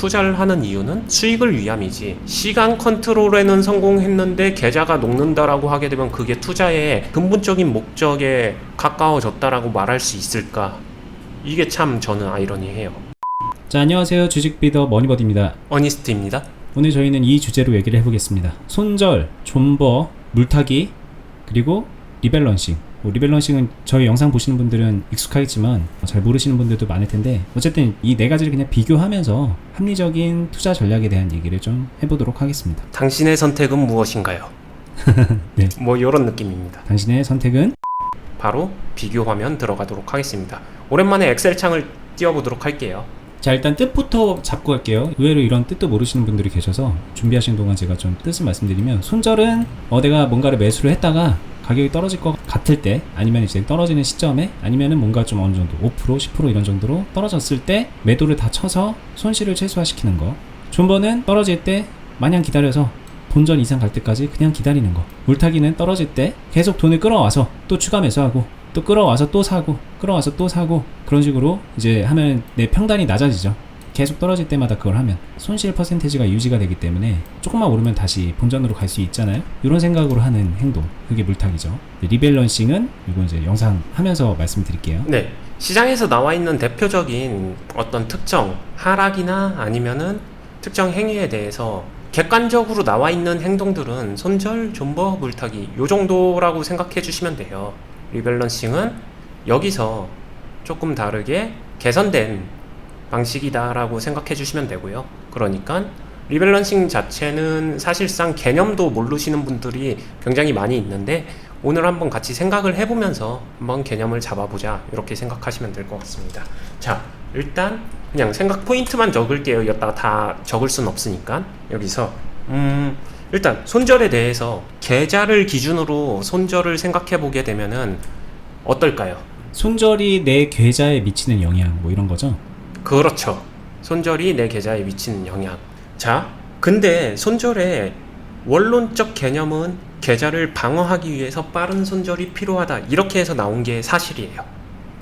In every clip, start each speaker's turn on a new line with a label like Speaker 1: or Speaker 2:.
Speaker 1: 투자를 하는 이유는 수익을 위함이지, 시간 컨트롤에는 성공했는데 계좌가 녹는다라고 하게 되면 그게 투자의 근본적인 목적에 가까워졌다라고 말할 수 있을까? 이게 참 저는 아이러니해요.
Speaker 2: 자, 안녕하세요. 주식비더 머니버디입니다.
Speaker 1: 어니스트입니다.
Speaker 2: 오늘 저희는 이 주제로 얘기를 해보겠습니다. 손절, 존버, 물타기, 그리고 리밸런싱. 리밸런싱은 저희 영상 보시는 분들은 익숙하겠지만 잘 모르시는 분들도 많을 텐데, 어쨌든 이 네 가지를 그냥 비교하면서 합리적인 투자 전략에 대한 얘기를 좀 해보도록 하겠습니다.
Speaker 1: 당신의 선택은 무엇인가요?
Speaker 2: 네.
Speaker 1: 뭐 이런 느낌입니다.
Speaker 2: 당신의 선택은?
Speaker 1: 바로 비교 화면 들어가도록 하겠습니다. 오랜만에 엑셀 창을 띄워보도록 할게요.
Speaker 2: 자, 일단 뜻부터 잡고 갈게요. 의외로 이런 뜻도 모르시는 분들이 계셔서 준비하시는 동안 제가 좀 뜻을 말씀드리면, 손절은 내가 뭔가를 매수를 했다가 가격이 떨어질 것 같을 때, 아니면 이제 떨어지는 시점에, 아니면은 뭔가 좀 어느 정도 5%, 10% 이런 정도로 떨어졌을 때 매도를 다 쳐서 손실을 최소화시키는 거. 존버는 떨어질 때 마냥 기다려서 본전 이상 갈 때까지 그냥 기다리는 거. 물타기는 떨어질 때 계속 돈을 끌어와서 또 추가 매수하고, 또 끌어와서 또 사고, 끌어와서 또 사고, 그런 식으로 이제 하면 내 평단이 낮아지죠. 계속 떨어질 때마다 그걸 하면 손실 퍼센테이지가 유지가 되기 때문에 조금만 오르면 다시 본전으로 갈 수 있잖아요. 이런 생각으로 하는 행동, 그게 물타기죠. 리밸런싱은 이거 이제 영상 하면서 말씀드릴게요.
Speaker 1: 네, 시장에서 나와 있는 대표적인 어떤 특정 하락이나 아니면은 특정 행위에 대해서 객관적으로 나와 있는 행동들은 손절, 존버, 물타기 요 정도라고 생각해 주시면 돼요. 리밸런싱은 여기서 조금 다르게 개선된 방식이다라고 생각해 주시면 되고요. 그러니까 리밸런싱 자체는 사실상 개념도 모르시는 분들이 굉장히 많이 있는데, 오늘 한번 같이 생각을 해보면서 한번 개념을 잡아보자, 이렇게 생각하시면 될 것 같습니다. 자, 일단 그냥 생각 포인트만 적을게요. 여기다가 다 적을 순 없으니까. 여기서 일단 손절에 대해서 계좌를 기준으로 손절을 생각해 보게 되면은 어떨까요?
Speaker 2: 손절이 내 계좌에 미치는 영향, 뭐 이런 거죠.
Speaker 1: 그렇죠. 손절이 내 계좌에 미치는 영향. 자, 근데 손절의 원론적 개념은 계좌를 방어하기 위해서 빠른 손절이 필요하다, 이렇게 해서 나온 게 사실이에요.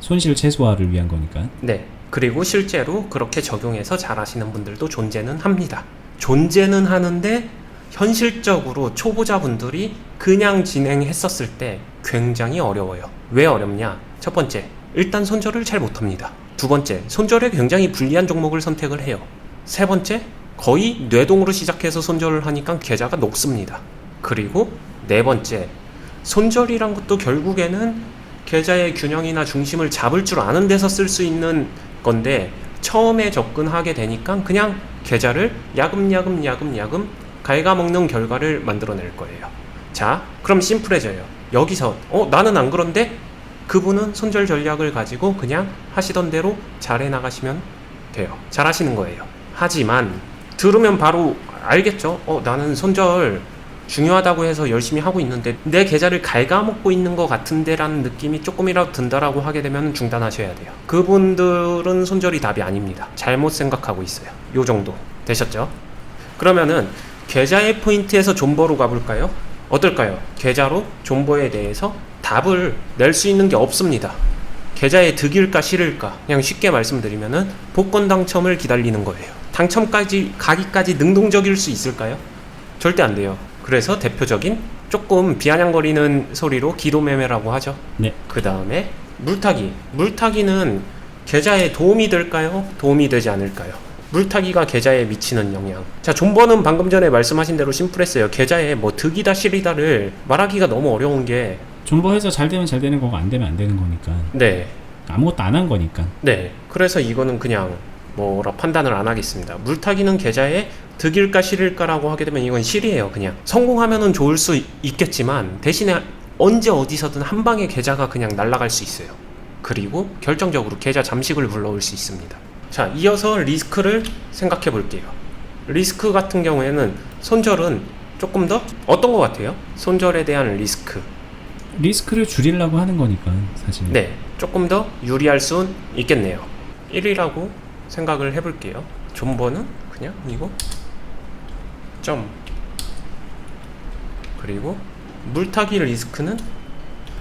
Speaker 2: 손실 최소화를 위한 거니까.
Speaker 1: 네. 그리고 실제로 그렇게 적용해서 잘 하시는 분들도 존재는 합니다. 존재는 하는데 현실적으로 초보자분들이 그냥 진행했었을 때 굉장히 어려워요. 왜 어렵냐? 첫 번째, 일단 손절을 잘 못합니다. 두 번째, 손절에 굉장히 불리한 종목을 선택을 해요. 세 번째, 거의 뇌동으로 시작해서 손절을 하니까 계좌가 녹습니다. 그리고 네 번째, 손절이란 것도 결국에는 계좌의 균형이나 중심을 잡을 줄 아는 데서 쓸 수 있는 건데, 처음에 접근하게 되니까 그냥 계좌를 야금야금 갉아먹는 결과를 만들어낼 거예요. 자, 그럼 심플해져요. 여기서 나는 안 그런데? 그분은 손절 전략을 가지고 그냥 하시던 대로 잘 해나가시면 돼요. 잘 하시는 거예요. 하지만 들으면 바로 알겠죠? 나는 손절 중요하다고 해서 열심히 하고 있는데 내 계좌를 갉아먹고 있는 것 같은데 라는 느낌이 조금이라도 든다라고 하게 되면 중단하셔야 돼요. 그분들은 손절이 답이 아닙니다. 잘못 생각하고 있어요. 요 정도 되셨죠? 그러면은 계좌의 포인트에서 존버로 가볼까요? 어떨까요? 계좌로 존버에 대해서 답을 낼 수 있는 게 없습니다. 계좌에 득일까 실일까, 그냥 쉽게 말씀드리면은 복권 당첨을 기다리는 거예요. 당첨까지 가기까지 능동적일 수 있을까요? 절대 안 돼요. 그래서 대표적인 조금 비아냥거리는 소리로 기도매매라고 하죠.
Speaker 2: 네.
Speaker 1: 그 다음에 물타기. 물타기는 계좌에 도움이 될까요? 도움이 되지 않을까요? 물타기가 계좌에 미치는 영향. 자, 존버는 방금 전에 말씀하신 대로 심플했어요. 계좌에 뭐 득이다 실이다를 말하기가 너무 어려운 게,
Speaker 2: 존버해서 잘 되면 잘 되는 거고 안 되면 안 되는 거니까.
Speaker 1: 네,
Speaker 2: 아무것도 안 한 거니까.
Speaker 1: 네. 그래서 이거는 그냥 뭐라 판단을 안 하겠습니다. 물타기는 계좌에 득일까 실일까라고 하게 되면 이건 실이에요. 그냥 성공하면은 좋을 수 있겠지만 대신에 언제 어디서든 한 방에 계좌가 그냥 날아갈 수 있어요. 그리고 결정적으로 계좌 잠식을 불러올 수 있습니다. 자, 이어서 리스크를 생각해 볼게요. 리스크 같은 경우에는 손절은 조금 더 어떤 것 같아요? 손절에 대한
Speaker 2: 리스크를 줄이려고 하는 거니까 사실.
Speaker 1: 네, 조금 더 유리할 수 있겠네요. 1이라고 생각을 해볼게요. 존버는 그냥 이거 점, 그리고 물타기 리스크는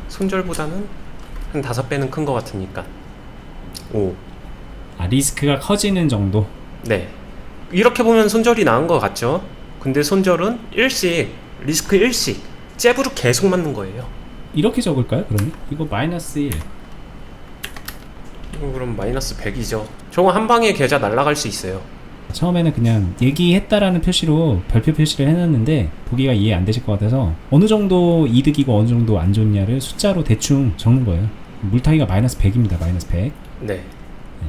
Speaker 1: 손절보다는 한 5배는 큰 것 같으니까 5.
Speaker 2: 리스크가 커지는 정도.
Speaker 1: 네. 이렇게 보면 손절이 나은 것 같죠? 근데 손절은 일씩 리스크 1씩 잽으로 계속 맞는 거예요.
Speaker 2: 이렇게 적을까요? 그러면 이거 마이너스 1.
Speaker 1: 이거 그럼 마이너스 100이죠. 저거 한 방에 계좌 날아갈 수 있어요.
Speaker 2: 처음에는 그냥 얘기했다라는 표시로 별표 표시를 해놨는데 보기가 이해 안 되실 것 같아서 어느 정도 이득이고 어느 정도 안 좋냐를 숫자로 대충 적는 거예요. 물타기가 마이너스 100입니다. 마이너스 100.
Speaker 1: 네.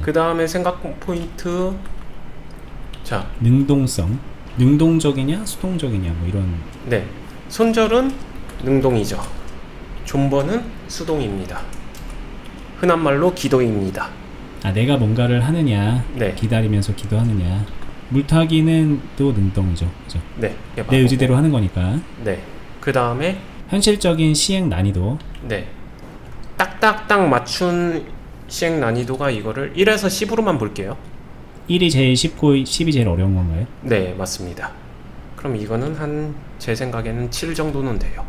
Speaker 1: 그 다음에 생각 포인트. 자,
Speaker 2: 능동성. 능동적이냐 수동적이냐 뭐 이런.
Speaker 1: 네. 손절은 능동이죠. 존버는 수동입니다. 흔한 말로 기도입니다.
Speaker 2: 아, 내가 뭔가를 하느냐,
Speaker 1: 네.
Speaker 2: 기다리면서 기도하느냐. 물타기는 또 능동이죠. 그죠?
Speaker 1: 네.
Speaker 2: 내 의지대로 하는 거니까.
Speaker 1: 네. 그 다음에
Speaker 2: 현실적인 시행 난이도.
Speaker 1: 네. 딱딱딱 맞춘 시행 난이도가 이거를 1에서 10으로만 볼게요.
Speaker 2: 1이 제일 쉽고 10이 제일 어려운 건가요?
Speaker 1: 네, 맞습니다. 그럼 이거는 한 제 생각에는 7 정도는 돼요.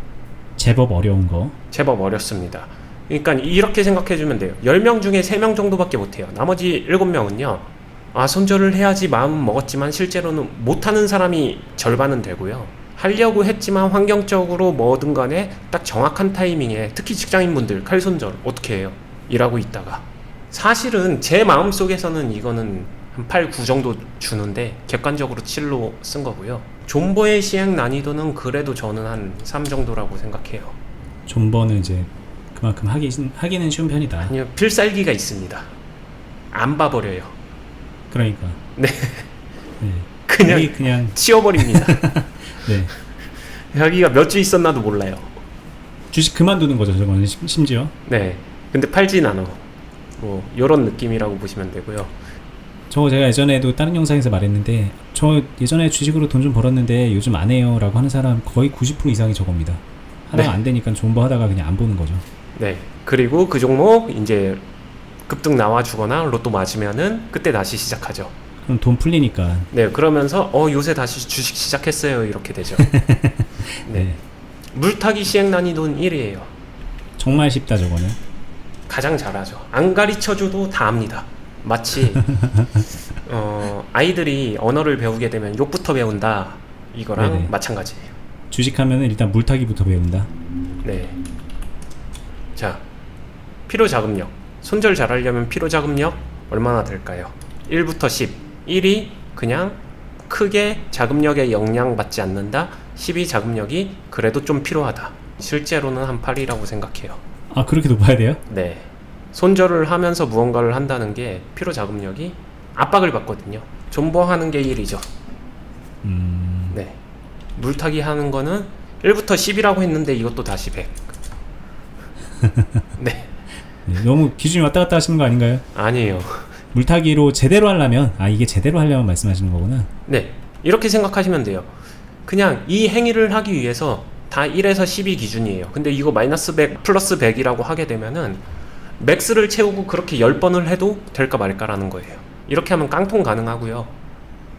Speaker 2: 제법 어려운 거.
Speaker 1: 제법 어렵습니다. 그러니까 이렇게 생각해주면 돼요. 10명 중에 3명 정도밖에 못해요. 나머지 7명은요. 아, 손절을 해야지 마음은 먹었지만 실제로는 못하는 사람이 절반은 되고요. 하려고 했지만 환경적으로 뭐든 간에 딱 정확한 타이밍에 특히 직장인분들 칼손절 어떻게 해요? 일하고 있다가. 사실은 제 마음속에서는 이거는 한 8, 9 정도 주는데 객관적으로 7로 쓴 거고요. 존버의 시행 난이도는 그래도 저는 한 3 정도라고 생각해요.
Speaker 2: 존버는 이제 그만큼 하기는 쉬운 편이다.
Speaker 1: 아니요, 필살기가 있습니다. 안 봐버려요.
Speaker 2: 그러니까.
Speaker 1: 네.
Speaker 2: 네.
Speaker 1: 그냥
Speaker 2: 여기 그냥
Speaker 1: 치워버립니다.
Speaker 2: 네.
Speaker 1: 여기가 몇 주 있었나도 몰라요.
Speaker 2: 주식 그만두는 거죠, 저거는 심지어.
Speaker 1: 네. 근데 팔진 않아. 뭐 요런 느낌이라고 보시면 되고요.
Speaker 2: 저거 제가 예전에도 다른 영상에서 말했는데 저 예전에 주식으로 돈 좀 벌었는데 요즘 안 해요 라고 하는 사람 거의 90% 이상이 저겁니다. 하다가
Speaker 1: 네.
Speaker 2: 안 되니까 존버 하다가 그냥 안 보는 거죠.
Speaker 1: 네. 그리고 그 종목 이제 급등 나와주거나 로또 맞으면은 그때 다시 시작하죠.
Speaker 2: 그럼 돈 풀리니까.
Speaker 1: 네. 그러면서 요새 다시 주식 시작했어요 이렇게 되죠. 네. 물타기 시행 난이도는 1이에요.
Speaker 2: 정말 쉽다 저거는.
Speaker 1: 가장 잘하죠. 안 가르쳐줘도 다 압니다. 마치 아이들이 언어를 배우게 되면 욕부터 배운다 이거랑
Speaker 2: 네네.
Speaker 1: 마찬가지예요.
Speaker 2: 주식하면은 일단 물타기부터 배운다.
Speaker 1: 네. 자, 필요 자금력. 손절 잘하려면 필요 자금력 얼마나 될까요? 1부터 10. 1이 그냥 크게 자금력에 영향받지 않는다. 10이 자금력이 그래도 좀 필요하다. 실제로는 한 8이라고 생각해요.
Speaker 2: 아, 그렇게 높아야 돼요?
Speaker 1: 네. 손절을 하면서 무언가를 한다는 게 필요 자금력이 압박을 받거든요. 존버하는 게 1이죠. 네. 물타기 하는 거는 1부터 10이라고 했는데 이것도 다시 100. 네.
Speaker 2: 네, 너무 기준이 왔다 갔다 하시는 거 아닌가요?
Speaker 1: 아니에요.
Speaker 2: 물타기로 제대로 하려면 이게 제대로 하려면 말씀하시는 거구나.
Speaker 1: 네. 이렇게 생각하시면 돼요. 그냥 이 행위를 하기 위해서 다 1에서 10이 기준이에요. 근데 이거 마이너스 100 플러스 100이라고 하게 되면은 맥스를 채우고 그렇게 10번을 해도 될까 말까라는 거예요. 이렇게 하면 깡통 가능하고요.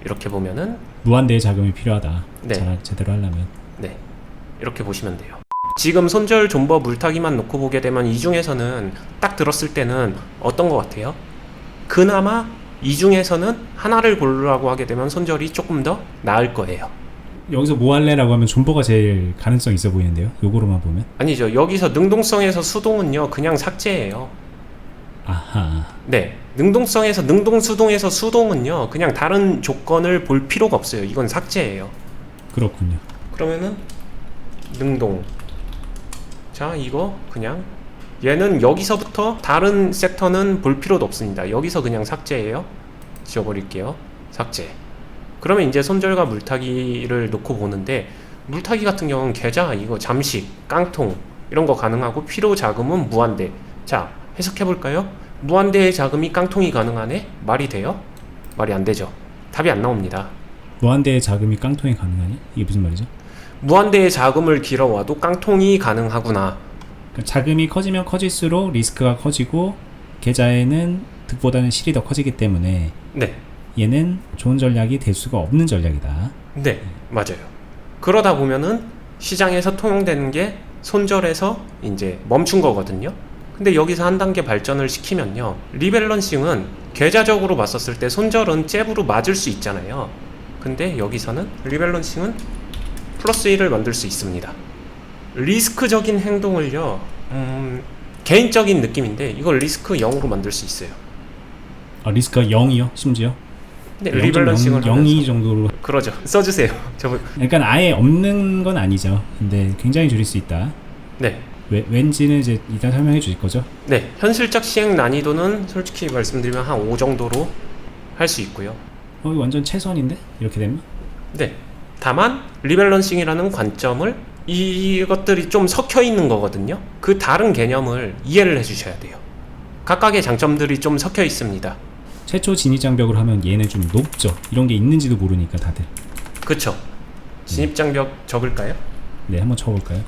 Speaker 1: 이렇게 보면은
Speaker 2: 무한대의 자금이 필요하다.
Speaker 1: 네.
Speaker 2: 제대로 하려면.
Speaker 1: 네. 이렇게 보시면 돼요. 지금 손절, 존버, 물타기만 놓고 보게 되면 이 중에서는 딱 들었을 때는 어떤 것 같아요? 그나마 이 중에서는 하나를 고르라고 하게 되면 손절이 조금 더 나을 거예요.
Speaker 2: 여기서 뭐 할래라고 하면 존버가 제일 가능성 있어 보이는데요. 요거로만 보면.
Speaker 1: 아니죠. 여기서 능동성에서 수동은요. 그냥 삭제예요.
Speaker 2: 아하.
Speaker 1: 네. 능동성에서 능동수동에서 수동은요. 그냥 다른 조건을 볼 필요가 없어요. 이건 삭제예요.
Speaker 2: 그렇군요.
Speaker 1: 그러면은 능동. 자, 이거 그냥 얘는 여기서부터 다른 섹터는 볼 필요도 없습니다. 여기서 그냥 삭제예요. 지워버릴게요. 삭제. 그러면 이제 손절과 물타기를 놓고 보는데 물타기 같은 경우는 계좌, 이거 잠식, 깡통 이런 거 가능하고 필요 자금은 무한대. 자, 해석해 볼까요? 무한대의 자금이 깡통이 가능하네? 말이 돼요? 말이 안 되죠. 답이 안 나옵니다.
Speaker 2: 무한대의 자금이 깡통이 가능하니? 이게 무슨 말이죠?
Speaker 1: 무한대의 자금을 길어와도 깡통이 가능하구나.
Speaker 2: 그러니까 자금이 커지면 커질수록 리스크가 커지고 계좌에는 득보다는 실이 더 커지기 때문에
Speaker 1: 네.
Speaker 2: 얘는 좋은 전략이 될 수가 없는 전략이다.
Speaker 1: 네, 맞아요. 그러다 보면은 시장에서 통용되는 게 손절에서 이제 멈춘 거거든요. 근데 여기서 한 단계 발전을 시키면요, 리밸런싱은 계좌적으로 봤었을 때 손절은 잽으로 맞을 수 있잖아요. 근데 여기서는 리밸런싱은 플러스 1을 만들 수 있습니다. 리스크적인 행동을요, 개인적인 느낌인데 이걸 리스크 0으로 만들 수 있어요.
Speaker 2: 아, 리스크가 0이요? 심지어?
Speaker 1: 네, 리밸런싱을
Speaker 2: 0이 정도로.
Speaker 1: 그러죠. 써주세요.
Speaker 2: 그러니까 아예 없는 건 아니죠. 근데 굉장히 줄일 수 있다.
Speaker 1: 네.
Speaker 2: 왠지는 이제 이따 설명해 주실 거죠?
Speaker 1: 네, 현실적 시행 난이도는 솔직히 말씀드리면 한 5 정도로 할 수 있고요.
Speaker 2: 이거 완전 최선인데? 이렇게 되면?
Speaker 1: 네. 다만 리밸런싱이라는 관점을 이것들이 좀 섞여 있는 거거든요. 그 다른 개념을 이해를 해주셔야 돼요. 각각의 장점들이 좀 섞여 있습니다.
Speaker 2: 최초 진입장벽으로 하면 얘는 좀 높죠. 이런 게 있는지도 모르니까 다들.
Speaker 1: 그쵸. 진입장벽 적을까요?
Speaker 2: 네, 한번 쳐볼까요?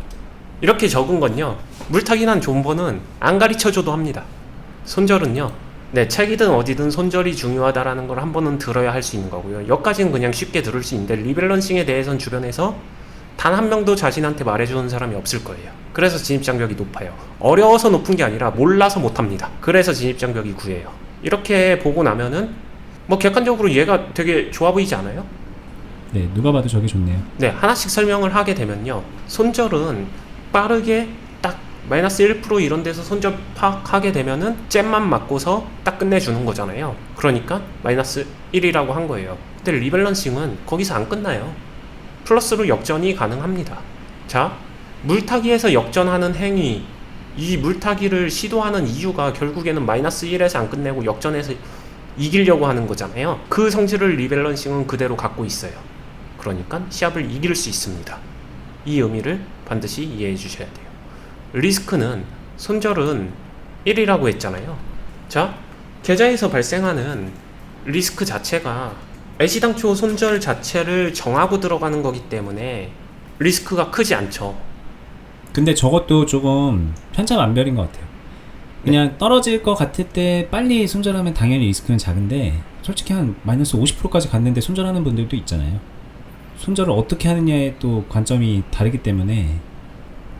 Speaker 1: 이렇게 적은 건요, 물타기난 존버는 안 가르쳐줘도 합니다. 손절은요, 네, 책이든 어디든 손절이 중요하다라는 걸 한 번은 들어야 할 수 있는 거고요. 여기까지는 그냥 쉽게 들을 수 있는데 리밸런싱에 대해서는 주변에서 단 한 명도 자신한테 말해주는 사람이 없을 거예요. 그래서 진입장벽이 높아요. 어려워서 높은 게 아니라 몰라서 못합니다. 그래서 진입장벽이 9예요. 이렇게 보고 나면은 뭐 객관적으로 얘가 되게 좋아 보이지 않아요?
Speaker 2: 네, 누가 봐도 저게 좋네요.
Speaker 1: 네, 하나씩 설명을 하게 되면요, 손절은 빠르게 딱 마이너스 1% 이런 데서 손절 파악하게 되면은 잼만 맞고서 딱 끝내주는 거잖아요. 그러니까 마이너스 1이라고 한 거예요. 근데 리밸런싱은 거기서 안 끝나요. 플러스로 역전이 가능합니다. 자, 물타기에서 역전하는 행위, 이 물타기를 시도하는 이유가 결국에는 마이너스 1에서 안 끝내고 역전해서 이기려고 하는 거잖아요. 그 성질을 리밸런싱은 그대로 갖고 있어요. 그러니까 시합을 이길 수 있습니다. 이 의미를 반드시 이해해 주셔야 돼요. 리스크는, 손절은 1이라고 했잖아요. 자, 계좌에서 발생하는 리스크 자체가 애시당초 손절 자체를 정하고 들어가는 거기 때문에 리스크가 크지 않죠.
Speaker 2: 근데 저것도 조금 편차만별인 것 같아요. 그냥 떨어질 것 같을 때 빨리 손절하면 당연히 리스크는 작은데, 솔직히 한 마이너스 50%까지 갔는데 손절하는 분들도 있잖아요. 손절을 어떻게 하느냐에 또 관점이 다르기 때문에.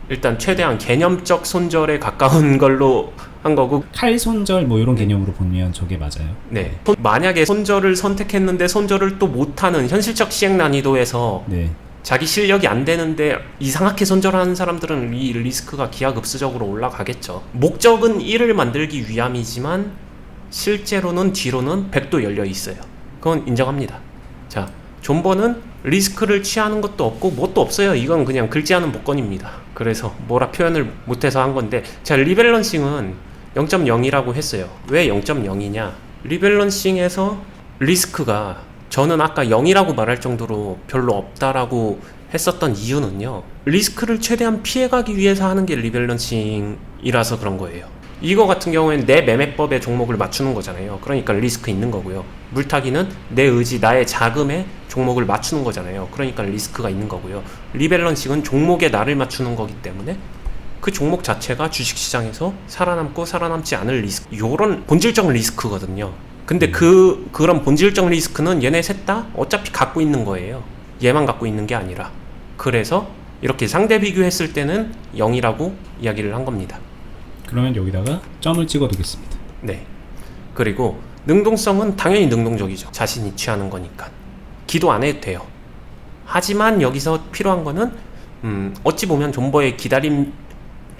Speaker 1: 일단 최대한 개념적 손절에 가까운 걸로 한 거고,
Speaker 2: 칼 손절 뭐 이런 개념으로 보면 저게 맞아요.
Speaker 1: 네, 만약에 손절을 선택했는데 손절을 또 못하는 현실적 시행 난이도에서
Speaker 2: 네.
Speaker 1: 자기 실력이 안 되는데 이상하게 손절하는 사람들은 이 리스크가 기하급수적으로 올라가겠죠. 목적은 1을 만들기 위함이지만 실제로는 뒤로는 100도 열려 있어요. 그건 인정합니다. 자, 존버는 리스크를 취하는 것도 없고 뭣도 없어요. 이건 그냥 글지하는 복권입니다. 그래서 뭐라 표현을 못해서 한 건데, 자, 리밸런싱은 0.0이라고 했어요. 왜 0.0이냐? 리밸런싱에서 리스크가, 저는 아까 0이라고 말할 정도로 별로 없다라고 했었던 이유는요, 리스크를 최대한 피해가기 위해서 하는 게 리밸런싱이라서 그런 거예요. 이거 같은 경우에는 내 매매법에 종목을 맞추는 거잖아요. 그러니까 리스크 있는 거고요. 물타기는 내 의지, 나의 자금에 종목을 맞추는 거잖아요. 그러니까 리스크가 있는 거고요. 리밸런싱은 종목에 나를 맞추는 거기 때문에 그 종목 자체가 주식시장에서 살아남고 살아남지 않을 리스크, 요런 본질적 리스크거든요. 근데 그런 본질적 리스크는 얘네 셋 다 어차피 갖고 있는 거예요. 얘만 갖고 있는 게 아니라. 그래서 이렇게 상대 비교했을 때는 0이라고 이야기를 한 겁니다.
Speaker 2: 그러면 여기다가 점을 찍어 두겠습니다.
Speaker 1: 네. 그리고 능동성은 당연히 능동적이죠. 자신이 취하는 거니까. 기도 안 해도 돼요. 하지만 여기서 필요한 거는 어찌 보면 존버의 기다림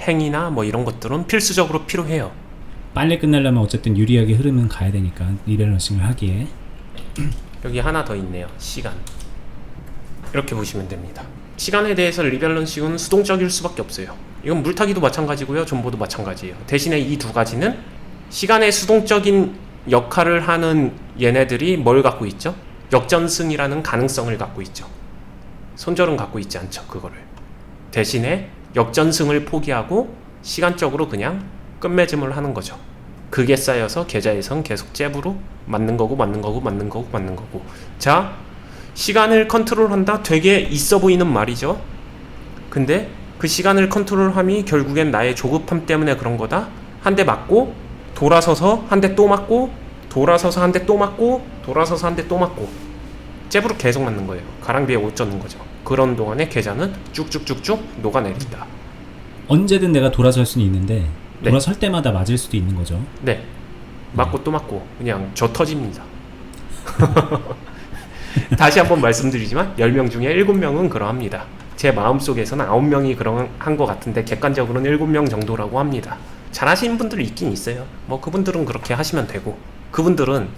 Speaker 1: 행위나 뭐 이런 것들은 필수적으로 필요해요.
Speaker 2: 빨리 끝내려면 어쨌든 유리하게 흐름은 가야 되니까 리밸런싱을 하기에.
Speaker 1: 여기 하나 더 있네요. 시간. 이렇게 보시면 됩니다. 시간에 대해서 리밸런싱은 수동적일 수밖에 없어요. 이건 물타기도 마찬가지고요, 존버도 마찬가지예요. 대신에 이 두 가지는 시간의 수동적인 역할을 하는 얘네들이 뭘 갖고 있죠? 역전승이라는 가능성을 갖고 있죠. 손절은 갖고 있지 않죠, 그거를. 대신에 역전승을 포기하고 시간적으로 그냥 끝맺음을 하는 거죠. 그게 쌓여서 계좌에선 계속 잽으로 맞는 거고 맞는 거고 맞는 거고 맞는 거고. 자, 시간을 컨트롤한다, 되게 있어 보이는 말이죠. 근데 그 시간을 컨트롤함이 결국엔 나의 조급함 때문에 그런 거다. 한 대 맞고 돌아서서 한 대 또 맞고 돌아서서 한 대 또 맞고 돌아서서 한 대 또 맞고 잽으로 계속 맞는 거예요. 가랑비에 옷 젖는 거죠. 그런 동안에 계좌는 쭉쭉쭉쭉 녹아내린다.
Speaker 2: 언제든 내가 돌아설 수는 있는데
Speaker 1: 네.
Speaker 2: 돌아설 때마다 맞을 수도 있는 거죠.
Speaker 1: 네. 맞고 또 맞고 그냥 저 터집니다. 다시 한번 말씀드리지만 10명 중에 7명은 그러합니다. 제 마음속에서는 9명이 그러한 것 같은데 객관적으로는 7명 정도라고 합니다. 잘하시는 분들 있긴 있어요. 뭐 그분들은 그렇게 하시면 되고, 그분들은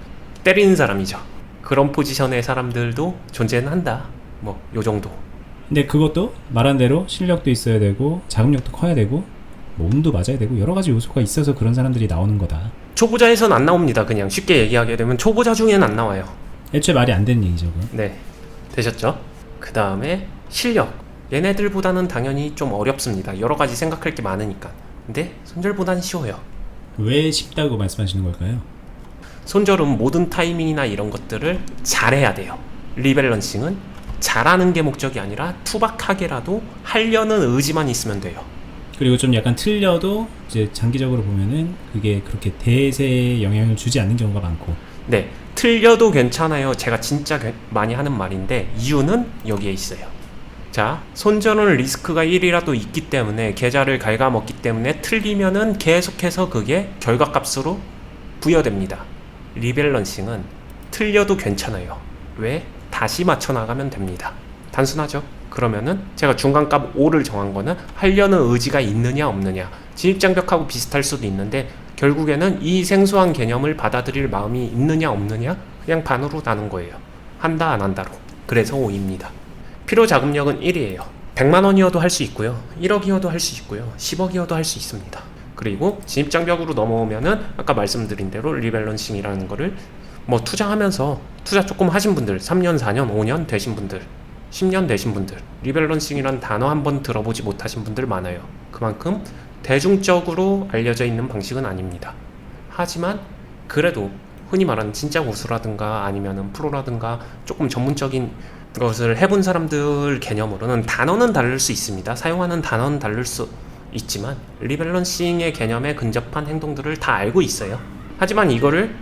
Speaker 1: 때리는 사람이죠. 그런 포지션의 사람들도 존재는 한다. 뭐 요 정도.
Speaker 2: 근데 그것도 말한 대로 실력도 있어야 되고 자금력도 커야 되고 몸도 맞아야 되고 여러 가지 요소가 있어서 그런 사람들이 나오는 거다.
Speaker 1: 초보자에선 안 나옵니다. 그냥 쉽게 얘기하게 되면 초보자 중에는 안 나와요.
Speaker 2: 애초에 말이 안 되는 얘기죠. 그건.
Speaker 1: 네, 되셨죠? 그 다음에 실력. 얘네들보다는 당연히 좀 어렵습니다. 여러 가지 생각할 게 많으니까. 근데 손절보다는 쉬워요.
Speaker 2: 왜 쉽다고 말씀하시는 걸까요?
Speaker 1: 손절은 모든 타이밍이나 이런 것들을 잘해야 돼요. 리밸런싱은 잘하는 게 목적이 아니라 투박하게라도 하려는 의지만 있으면 돼요.
Speaker 2: 그리고 좀 약간 틀려도 이제 장기적으로 보면은 그게 그렇게 대세에 영향을 주지 않는 경우가 많고.
Speaker 1: 네, 틀려도 괜찮아요. 제가 진짜 많이 하는 말인데 이유는 여기에 있어요. 자, 손절은 리스크가 1이라도 있기 때문에 계좌를 갉아먹기 때문에 틀리면은 계속해서 그게 결과값으로 부여됩니다. 리밸런싱은 틀려도 괜찮아요. 왜? 다시 맞춰 나가면 됩니다. 단순하죠? 그러면은 제가 중간값 5를 정한 거는 하려는 의지가 있느냐 없느냐, 진입장벽하고 비슷할 수도 있는데 결국에는 이 생소한 개념을 받아들일 마음이 있느냐 없느냐 그냥 반으로 나눈 거예요. 한다 안 한다로. 그래서 5입니다. 필요 자금력은 1이에요. 100만 원이어도 할 수 있고요. 1억이어도 할 수 있고요. 10억이어도 할 수 있습니다. 그리고 진입장벽으로 넘어오면은 아까 말씀드린 대로 리밸런싱이라는 거를 뭐 투자하면서 투자 조금 하신 분들, 3년, 4년, 5년 되신 분들, 10년 되신 분들, 리밸런싱이란 단어 한번 들어보지 못하신 분들 많아요. 그만큼 대중적으로 알려져 있는 방식은 아닙니다. 하지만 그래도 흔히 말하는 진짜 고수라든가 아니면은 프로라든가 조금 전문적인 것을 해본 사람들 개념으로는 단어는 다를 수 있습니다. 사용하는 단어는 다를 수 있지만 리밸런싱의 개념에 근접한 행동들을 다 알고 있어요. 하지만 이거를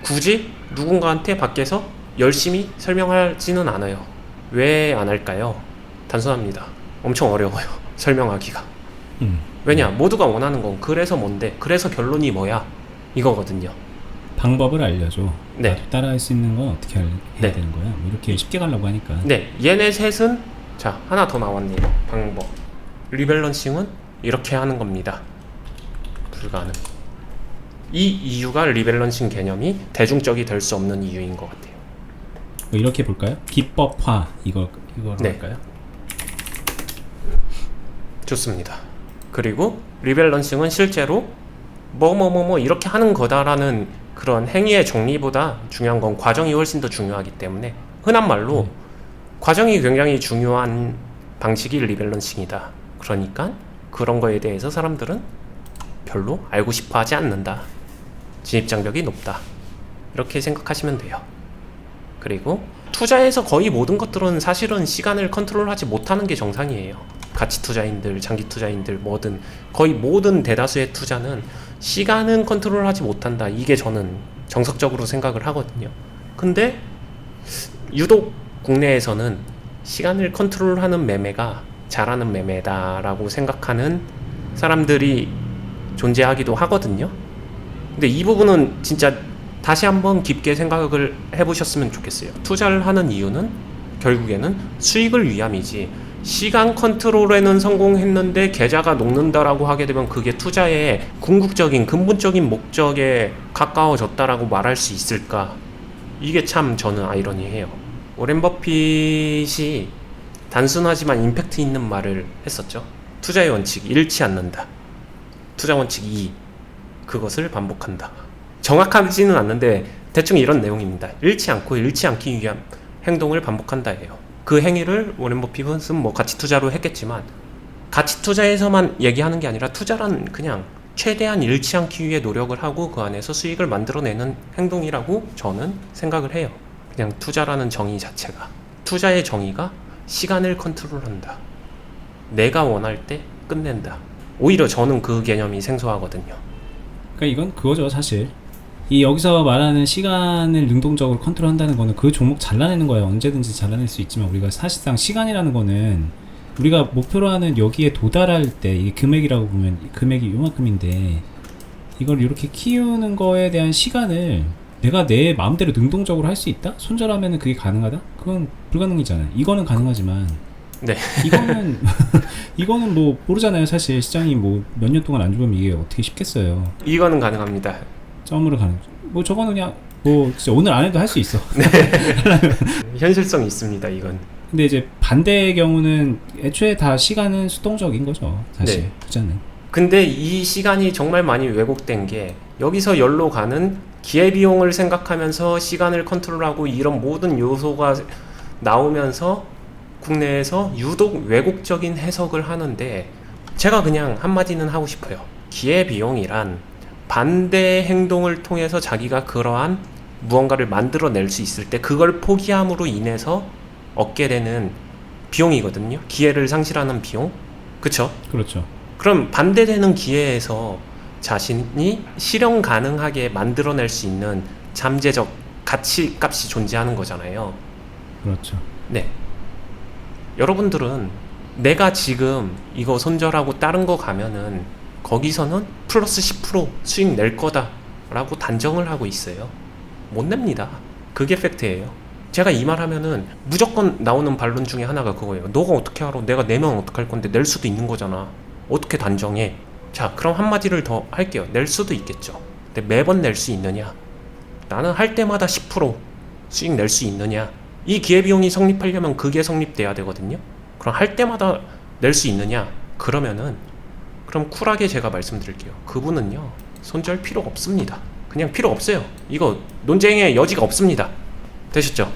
Speaker 1: 굳이 누군가한테 밖에서 열심히 설명하지는 않아요. 왜 안 할까요? 단순합니다. 엄청 어려워요. 설명하기가. 왜냐? 모두가 원하는 건 그래서 뭔데? 그래서 결론이 뭐야? 이거거든요.
Speaker 2: 방법을 알려줘.
Speaker 1: 네.
Speaker 2: 따라할 수 있는 건 어떻게 해야
Speaker 1: 네.
Speaker 2: 되는 거야? 뭐 이렇게 쉽게 가려고 하니까.
Speaker 1: 네, 얘네 셋은 자 하나 더 나왔네요. 방법. 리밸런싱은 이렇게 하는 겁니다. 불가능. 이 이유가 리밸런싱 개념이 대중적이 될 수 없는 이유인 것 같아요.
Speaker 2: 뭐 이렇게 볼까요? 기법화 이거로
Speaker 1: 네.
Speaker 2: 할까요?
Speaker 1: 좋습니다. 그리고 리밸런싱은 실제로 뭐 이렇게 하는 거다라는 그런 행위의 정리보다 중요한 건 과정이 훨씬 더 중요하기 때문에 흔한 말로 과정이 굉장히 중요한 방식이 리밸런싱이다. 그러니까 그런 거에 대해서 사람들은 별로 알고 싶어 하지 않는다. 진입장벽이 높다. 이렇게 생각하시면 돼요. 그리고 투자에서 거의 모든 것들은 사실은 시간을 컨트롤하지 못하는 게 정상이에요. 가치 투자인들, 장기 투자인들 뭐든 거의 모든 대다수의 투자는 시간은 컨트롤하지 못한다. 이게 저는 정석적으로 생각을 하거든요. 근데 유독 국내에서는 시간을 컨트롤하는 매매가 잘하는 매매다라고 생각하는 사람들이 존재하기도 하거든요. 근데 이 부분은 진짜 다시 한번 깊게 생각을 해보셨으면 좋겠어요. 투자를 하는 이유는 결국에는 수익을 위함이지 시간 컨트롤에는 성공했는데 계좌가 녹는다라고 하게 되면 그게 투자의 궁극적인 근본적인 목적에 가까워졌다라고 말할 수 있을까? 이게 참 저는 아이러니해요. 워렌 버핏이 단순하지만 임팩트 있는 말을 했었죠. 투자의 원칙 잃지 않는다. 투자 원칙 2 그것을 반복한다. 정확하지는 않는데 대충 이런 내용입니다. 잃지 않고 잃지 않기 위한 행동을 반복한다예요. 그 행위를 워렌 버핏은 뭐 가치 투자로 했겠지만 가치 투자에서만 얘기하는 게 아니라 투자란 그냥 최대한 잃지 않기 위해 노력을 하고 그 안에서 수익을 만들어내는 행동이라고 저는 생각을 해요. 그냥 투자라는 정의 자체가. 투자의 정의가 시간을 컨트롤한다. 내가 원할 때 끝낸다. 오히려 저는 그 개념이 생소하거든요.
Speaker 2: 그러니까 이건 그거죠 사실. 이 여기서 말하는 시간을 능동적으로 컨트롤한다는 거는 그 종목 잘라내는 거예요. 언제든지 잘라낼 수 있지만 우리가 사실상 시간이라는 거는 우리가 목표로 하는 여기에 도달할 때 이게 금액이라고 보면 금액이 요만큼인데 이걸 이렇게 키우는 거에 대한 시간을 내가 내 마음대로 능동적으로 할 수 있다? 손절하면은 그게 가능하다? 그건 불가능이잖아요. 이거는 가능하지만
Speaker 1: 네.
Speaker 2: 이거는 이거는 뭐 모르잖아요. 사실 시장이 뭐 몇 년 동안 안 좋으면 이게 어떻게 쉽겠어요.
Speaker 1: 이거는 가능합니다.
Speaker 2: 점으로 가는 뭐 저거는 그냥 뭐 진짜 오늘 안 해도 할 수 있어.
Speaker 1: 현실성이 있습니다. 이건.
Speaker 2: 근데 이제 반대의 경우는 애초에 다 시간은 수동적인 거죠. 사실
Speaker 1: 네.
Speaker 2: 투자는.
Speaker 1: 근데 이 시간이 정말 많이 왜곡된 게 여기서 열로 가는 기회비용을 생각하면서 시간을 컨트롤하고 이런 모든 요소가 나오면서 국내에서 유독 왜곡적인 해석을 하는데 제가 그냥 한마디는 하고 싶어요. 기회비용이란 반대 행동을 통해서 자기가 그러한 무언가를 만들어낼 수 있을 때 그걸 포기함으로 인해서 얻게 되는 비용이거든요. 기회를 상실하는 비용. 그쵸?
Speaker 2: 그렇죠.
Speaker 1: 그럼 반대되는 기회에서 자신이 실현 가능하게 만들어낼 수 있는 잠재적 가치값이 존재하는 거잖아요.
Speaker 2: 그렇죠.
Speaker 1: 네. 여러분들은 내가 지금 이거 손절하고 다른 거 가면은 거기서는 플러스 10% 수익 낼 거다 라고 단정을 하고 있어요. 못 냅니다. 그게 팩트예요. 제가 이 말 하면은 무조건 나오는 반론 중에 하나가 그거예요. 너가 어떻게 알아? 내가 내면 어떡할 건데 낼 수도 있는 거잖아. 어떻게 단정해? 자, 그럼 한마디를 더 할게요. 낼 수도 있겠죠. 근데 매번 낼 수 있느냐? 나는 할 때마다 10% 수익 낼 수 있느냐? 이 기회비용이 성립하려면 그게 성립돼야 되거든요. 그럼 할 때마다 낼 수 있느냐? 그러면은 그럼 쿨하게 제가 말씀드릴게요. 그분은요 손절 필요가 없습니다. 그냥 필요 없어요. 이거 논쟁의 여지가 없습니다. 되셨죠?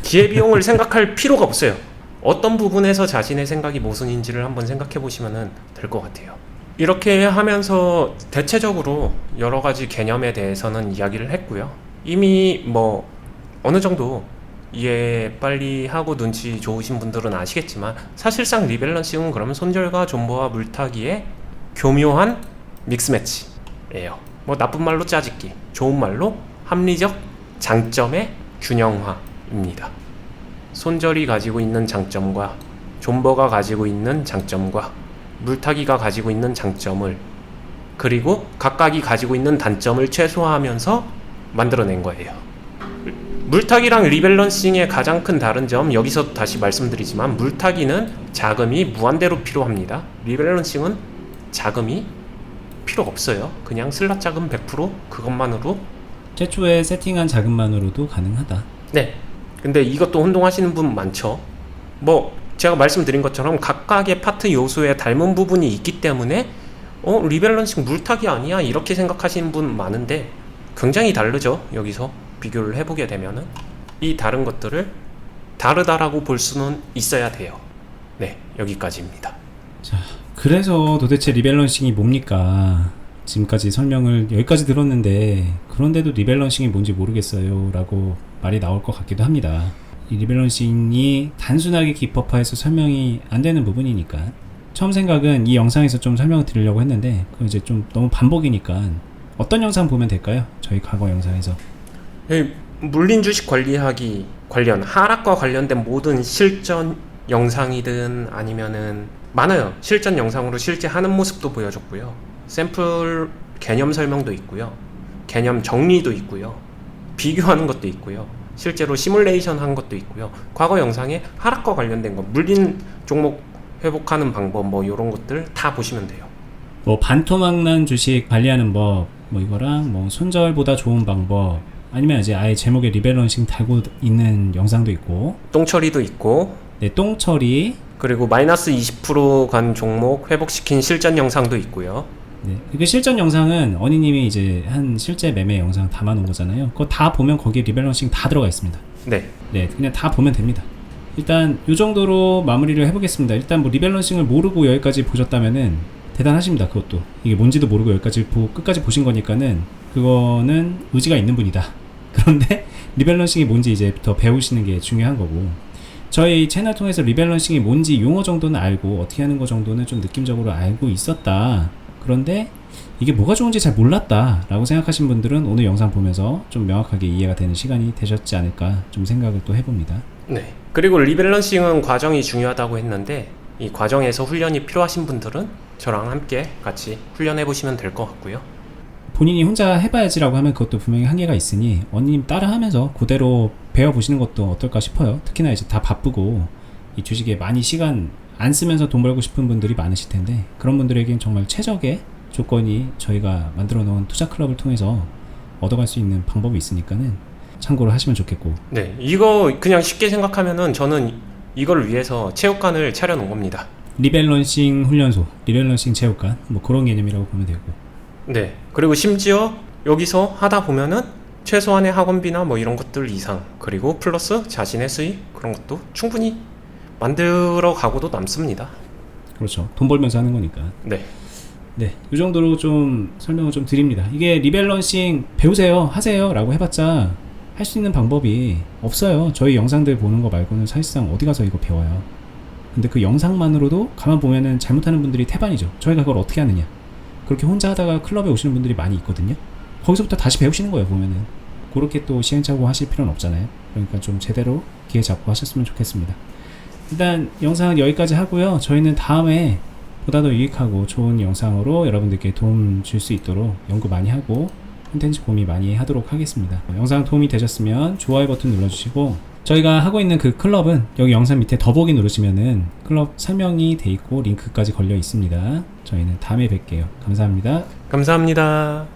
Speaker 1: 기회비용을 생각할 필요가 없어요. 어떤 부분에서 자신의 생각이 모순인지를 한번 생각해 보시면 될 것 같아요. 이렇게 하면서 대체적으로 여러 가지 개념에 대해서는 이야기를 했고요. 이미 뭐 어느 정도 이해 빨리 하고 눈치 좋으신 분들은 아시겠지만 사실상 리밸런싱은 그러면 손절과 존버와 물타기의 교묘한 믹스매치예요. 뭐 나쁜 말로 짜집기, 좋은 말로 합리적 장점의 균형화입니다. 손절이 가지고 있는 장점과 존버가 가지고 있는 장점과 물타기가 가지고 있는 장점을 그리고 각각이 가지고 있는 단점을 최소화하면서 만들어낸 거예요. 물타기랑 리밸런싱의 가장 큰 다른 점 여기서 다시 말씀드리지만 물타기는 자금이 무한대로 필요합니다. 리밸런싱은 자금이 필요 없어요. 그냥 슬롯 자금 100% 그것만으로
Speaker 2: 최초에 세팅한 자금만으로도 가능하다.
Speaker 1: 네. 근데 이것도 혼동하시는 분 많죠. 뭐 제가 말씀드린 것처럼 각각의 파트 요소에 닮은 부분이 있기 때문에 리밸런싱 물타기 아니야 이렇게 생각하시는 분 많은데 굉장히 다르죠. 여기서 비교를 해보게 되면은 이 다른 것들을 다르다라고 볼 수는 있어야 돼요. 네, 여기까지입니다.
Speaker 2: 자, 그래서 도대체 리밸런싱이 뭡니까? 지금까지 설명을 여기까지 들었는데 그런데도 리밸런싱이 뭔지 모르겠어요 라고 말이 나올 것 같기도 합니다. 이 리밸런싱이 단순하게 기법화해서 설명이 안 되는 부분이니까 처음 생각은 이 영상에서 좀 설명을 드리려고 했는데 그건 이제 좀 너무 반복이니까 어떤 영상 보면 될까요? 저희 과거 영상에서
Speaker 1: 물린 주식 관리하기 관련 하락과 관련된 모든 실전 영상이든 아니면은 많아요. 실전 영상으로 실제 하는 모습도 보여줬고요. 샘플 개념 설명도 있고요. 개념 정리도 있고요. 비교하는 것도 있고요. 실제로 시뮬레이션 한 것도 있고요. 과거 영상에 하락과 관련된 거, 물린 종목 회복하는 방법 뭐 이런 것들 다 보시면 돼요.
Speaker 2: 뭐 반토막난 주식 관리하는 법, 뭐 이거랑 뭐 손절보다 좋은 방법, 아니면 이제 아예 제목에 리밸런싱 달고 있는 영상도 있고,
Speaker 1: 똥처리도 있고,
Speaker 2: 네, 똥처리,
Speaker 1: 그리고 마이너스 20%간 종목 회복시킨 실전 영상도 있고요.
Speaker 2: 네, 그 실전 영상은 어니님이 이제 한 실제 매매 영상 담아놓은 거잖아요. 그거 다 보면 거기에 리밸런싱 다 들어가 있습니다.
Speaker 1: 네.
Speaker 2: 네, 그냥 다 보면 됩니다. 일단 이 정도로 마무리를 해보겠습니다. 일단 뭐 리밸런싱을 모르고 여기까지 보셨다면은 대단하십니다. 그것도 이게 뭔지도 모르고 여기까지 끝까지 보신 거니까는 그거는 의지가 있는 분이다. 그런데 리밸런싱이 뭔지 이제 더 배우시는 게 중요한 거고, 저희 채널 통해서 리밸런싱이 뭔지 용어 정도는 알고 어떻게 하는 거 정도는 좀 느낌적으로 알고 있었다. 그런데 이게 뭐가 좋은지 잘 몰랐다 라고 생각하신 분들은 오늘 영상 보면서 좀 명확하게 이해가 되는 시간이 되셨지 않을까 좀 생각을 또 해봅니다.
Speaker 1: 네. 그리고 리밸런싱은 과정이 중요하다고 했는데 이 과정에서 훈련이 필요하신 분들은 저랑 함께 같이 훈련해 보시면 될 것 같고요.
Speaker 2: 본인이 혼자 해봐야지라고 하면 그것도 분명히 한계가 있으니 언님 따라하면서 그대로 배워보시는 것도 어떨까 싶어요. 특히나 이제 다 바쁘고 이 주식에 많이 시간 안 쓰면서 돈 벌고 싶은 분들이 많으실 텐데 그런 분들에겐 정말 최적의 조건이 저희가 만들어 놓은 투자 클럽을 통해서 얻어갈 수 있는 방법이 있으니까는 참고를 하시면 좋겠고.
Speaker 1: 네, 이거 그냥 쉽게 생각하면은 저는 이걸 위해서 체육관을 차려놓은 겁니다.
Speaker 2: 리밸런싱 훈련소, 리밸런싱 체육관 뭐 그런 개념이라고 보면 되고.
Speaker 1: 네, 그리고 심지어 여기서 하다 보면은 최소한의 학원비나 뭐 이런 것들 이상, 그리고 플러스 자신의 수익 그런 것도 충분히 만들어 가고도 남습니다.
Speaker 2: 그렇죠. 돈 벌면서 하는 거니까.
Speaker 1: 네,
Speaker 2: 네, 이 정도로 좀 설명을 좀 드립니다. 이게 리밸런싱 배우세요, 하세요 라고 해봤자 할 수 있는 방법이 없어요. 저희 영상들 보는 거 말고는 사실상 어디 가서 이거 배워요. 근데 그 영상만으로도 가만 보면은 잘못하는 분들이 태반이죠. 저희가 그걸 어떻게 하느냐. 그렇게 혼자 하다가 클럽에 오시는 분들이 많이 있거든요. 거기서부터 다시 배우시는 거예요, 보면은. 그렇게 또 시행착오 하실 필요는 없잖아요. 그러니까 좀 제대로 기회 잡고 하셨으면 좋겠습니다. 일단 영상은 여기까지 하고요. 저희는 다음에 보다 더 유익하고 좋은 영상으로 여러분들께 도움 줄 수 있도록 연구 많이 하고 콘텐츠 공유 많이 하도록 하겠습니다. 영상 도움이 되셨으면 좋아요 버튼 눌러주시고 저희가 하고 있는 그 클럽은 여기 영상 밑에 더보기 누르시면은 클럽 설명이 돼 있고 링크까지 걸려 있습니다. 저희는 다음에 뵐게요. 감사합니다.
Speaker 1: 감사합니다.